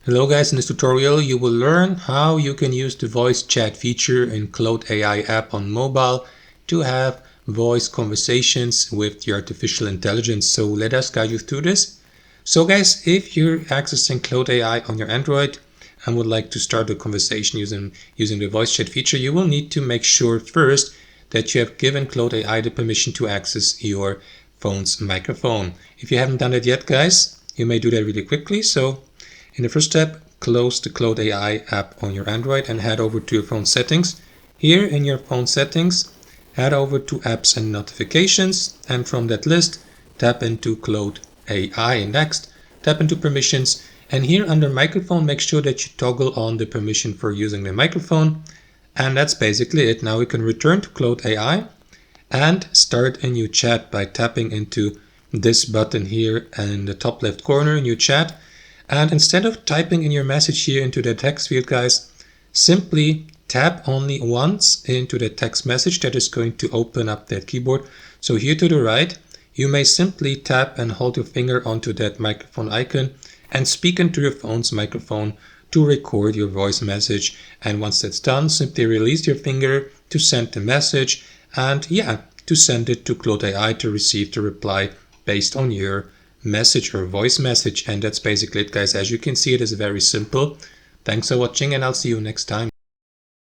Hello guys, in this tutorial you will learn how you can use the voice chat feature in Claude AI app on mobile to have voice conversations with the artificial intelligence. So let us guide you through this. So guys, if you're accessing Claude AI on your Android and would like to start a conversation using the voice chat feature, you will need to make sure first that you have given Claude AI the permission to access your phone's microphone. If you haven't done it yet, guys, you may do that really quickly. So in the first step, close the Claude AI app on your Android and head over to your phone settings. Here in your phone settings, head over to apps and notifications, and from that list, tap into Claude AI. Next, tap into permissions, and here under microphone, make sure that you toggle on the permission for using the microphone. And that's basically it. Now we can return to Claude AI and start a new chat by tapping into this button here in the top left corner, new chat. And instead of typing in your message here into the text field, guys, simply tap only once into the text message that is going to open up that keyboard. So here to the right, you may simply tap and hold your finger onto that microphone icon and speak into your phone's microphone to record your voice message. And once that's done, simply release your finger to send the message and to send it to Claude AI to receive the reply based on your message or voice message. And that's basically it, guys. As you can see, it is very simple. Thanks for watching, and I'll see you next time.